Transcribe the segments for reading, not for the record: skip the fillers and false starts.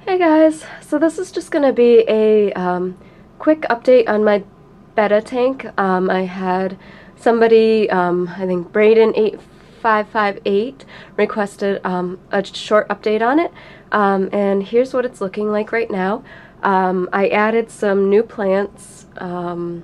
Hey guys, so this is just going to be a quick update on my Betta tank. I had somebody, I think Braden8558, requested a short update on it, and here's what it's looking like right now. I added some new plants. You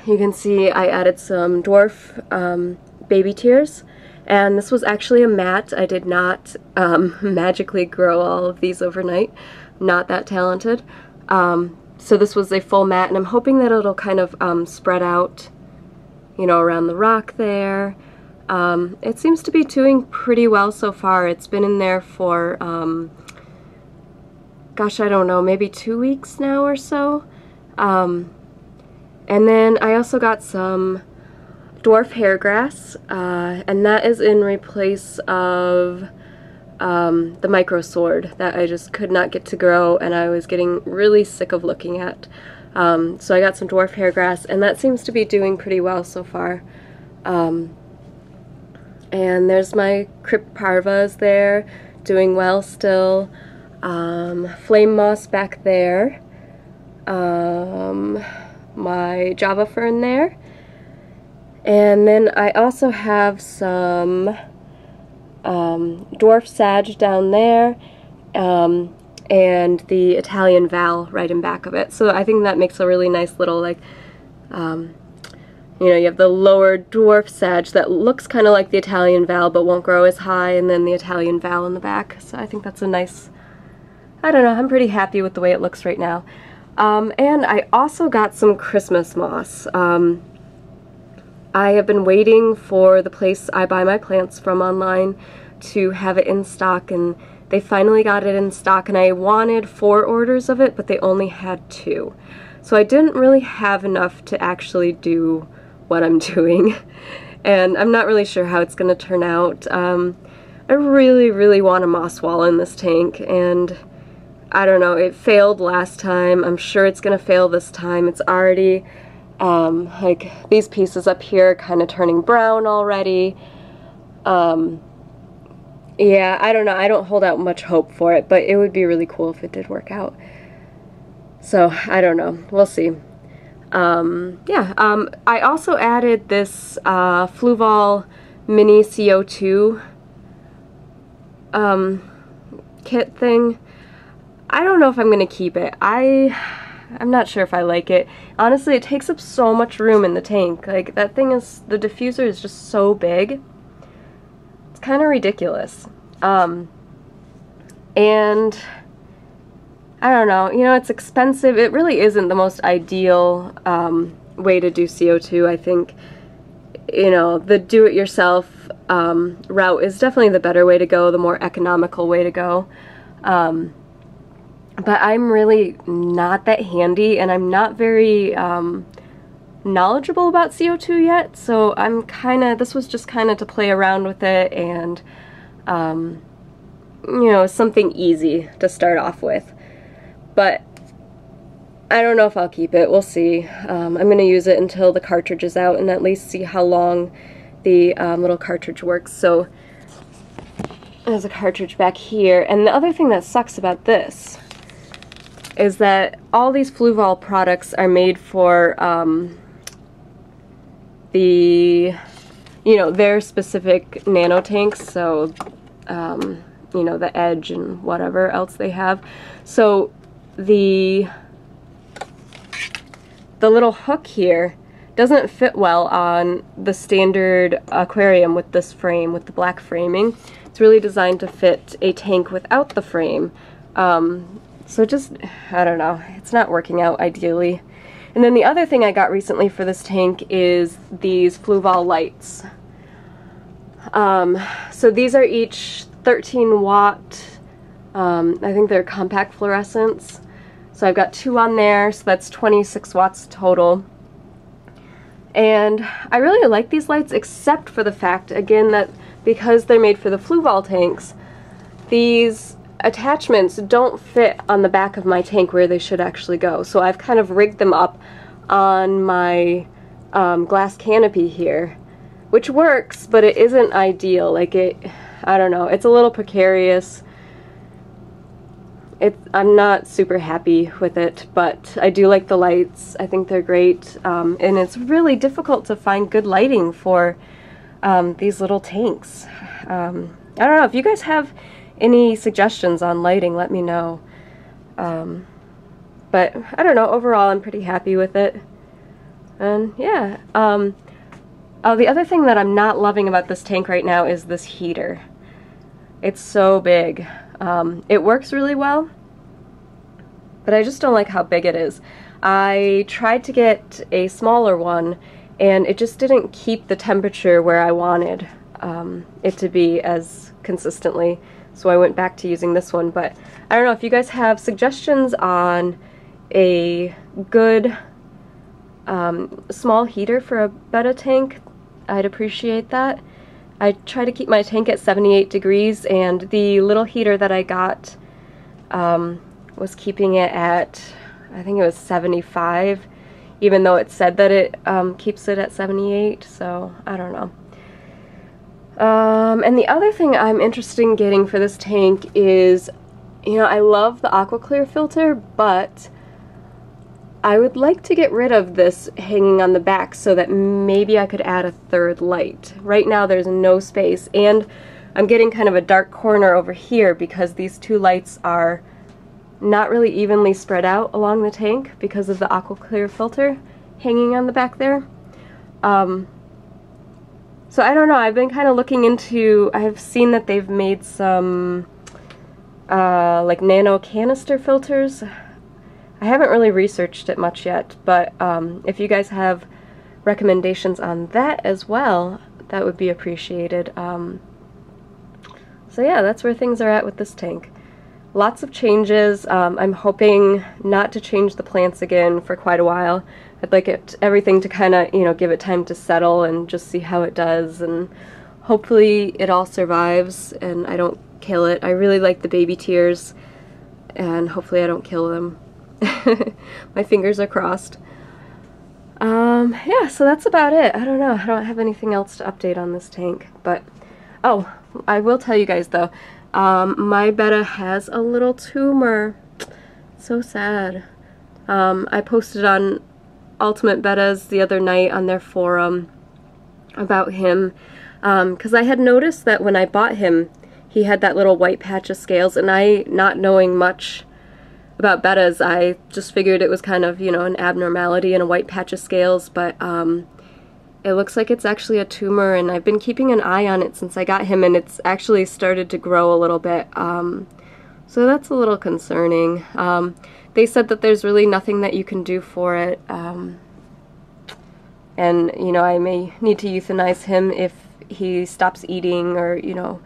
can see I added some dwarf baby tears. And this was actually a mat. I did not magically grow all of these overnight. Not that talented. So this was a full mat, and I'm hoping that it'll kind of spread out, you know, around the rock there. It seems to be doing pretty well so far. It's been in there for, gosh, I don't know, maybe 2 weeks now or so. And then I also got some dwarf hairgrass, and that is in replace of the micro sword that I just could not get to grow and I was getting really sick of looking at. So I got some dwarf hairgrass, and that seems to be doing pretty well so far. And there's my crypt parvas there, doing well still. Flame moss back there. My java fern there. And then I also have some dwarf sage down there, and the Italian val right in back of it. So I think that makes a really nice little, like, you know, you have the lower dwarf sage that looks kind of like the Italian val but won't grow as high, and then the Italian val in the back. So I think that's a nice, I don't know, I'm pretty happy with the way it looks right now. And I also got some Christmas moss. I have been waiting for the place I buy my plants from online to have it in stock, and they finally got it in stock, and I wanted 4 orders of it, but they only had 2. So I didn't really have enough to actually do what I'm doing, and I'm not really sure how it's going to turn out. I really want a moss wall in this tank, and I don't know, it failed last time. I'm sure it's going to fail this time. It's already like these pieces up here are kind of turning brown already. Yeah, I don't know, I don't hold out much hope for it, but it would be really cool if it did work out. So, I don't know, we'll see. Yeah, I also added this fluval mini CO2 kit thing. I don't know if I'm going to keep it. I'm not sure if I like it. Honestly, it takes up so much room in the tank. Like, that thing is, the diffuser is just so big. It's kind of ridiculous. And I don't know, you know, it's expensive. It really isn't the most ideal way to do CO2. I think, you know, the do-it-yourself route is definitely the better way to go, the more economical way to go. But I'm really not that handy, and I'm not very knowledgeable about CO2 yet, so I'm this was just kind of to play around with it and, you know, something easy to start off with. But I don't know if I'll keep it. We'll see. I'm going to use it until the cartridge is out and at least see how long the little cartridge works. So there's a cartridge back here, and the other thing that sucks about this is that all these fluval products are made for you know, their specific nano tanks, so you know, the edge and whatever else they have. So the little hook here doesn't fit well on the standard aquarium with this frame, with the black framing. It's really designed to fit a tank without the frame. So just, I don't know, it's not working out ideally. And then the other thing I got recently for this tank is these fluval lights. So these are each 13 watt, I think they're compact fluorescents. So I've got 2 on there, so that's 26 watts total. And I really like these lights, except for the fact, again, that because they're made for the fluval tanks, these attachments don't fit on the back of my tank where they should actually go. So I've kind of rigged them up on my glass canopy here, which works, but it isn't ideal. Like, I don't know, it's a little precarious. I'm not super happy with it, but I do like the lights. I think they're great, and it's really difficult to find good lighting for these little tanks. I don't know, if you guys have any suggestions on lighting, let me know. But I don't know, overall I'm pretty happy with it. And yeah, oh, the other thing that I'm not loving about this tank right now is this heater. It's so big. It works really well, but I just don't like how big it is. I tried to get a smaller one, and it just didn't keep the temperature where I wanted it to be as consistently, so I went back to using this one. But I don't know if you guys have suggestions on a good small heater for a Betta tank. I'd appreciate that. I try to keep my tank at 78 degrees, and the little heater that I got was keeping it at, I think it was 75, even though it said that it keeps it at 78, so I don't know. And the other thing I'm interested in getting for this tank is, you know, I love the aqua clear filter, but I would like to get rid of this hanging on the back so that maybe I could add a third light. Right now there's no space, and I'm getting kind of a dark corner over here because these two lights are not really evenly spread out along the tank because of the aqua clear filter hanging on the back there. So I don't know, I've been kind of looking into, I've seen that they've made some like nano canister filters. I haven't really researched it much yet, but if you guys have recommendations on that as well, that would be appreciated. So yeah, that's where things are at with this tank. Lots of changes. I'm hoping not to change the plants again for quite a while. I'd like everything to kind of, you know, give it time to settle and just see how it does, and hopefully it all survives and I don't kill it. I really like the baby tears, and hopefully I don't kill them. My fingers are crossed. Yeah, so that's about it. I don't know. I don't have anything else to update on this tank, but oh, I will tell you guys though. My Betta has a little tumor. So sad. I posted on Ultimate Bettas the other night on their forum about him, because I had noticed that when I bought him, he had that little white patch of scales, and I, not knowing much about Bettas, I just figured it was kind of, you know, an abnormality and a white patch of scales, but it looks like it's actually a tumor, and I've been keeping an eye on it since I got him, and it's actually started to grow a little bit, so that's a little concerning. They said that there's really nothing that you can do for it, and, you know, I may need to euthanize him if he stops eating or, you know,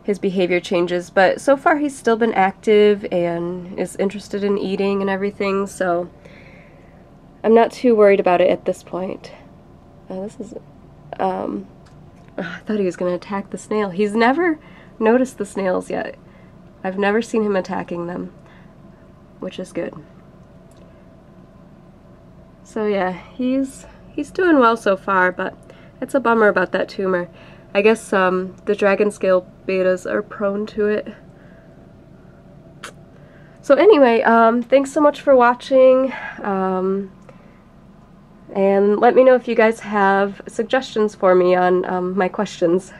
his behavior changes, but so far he's still been active and is interested in eating and everything, so I'm not too worried about it at this point. This is, I thought he was going to attack the snail. He's never noticed the snails yet. I've never seen him attacking them, which is good. So yeah, he's doing well so far, but it's a bummer about that tumor. I guess the dragon scale bettas are prone to it. So anyway, thanks so much for watching, and let me know if you guys have suggestions for me on my questions.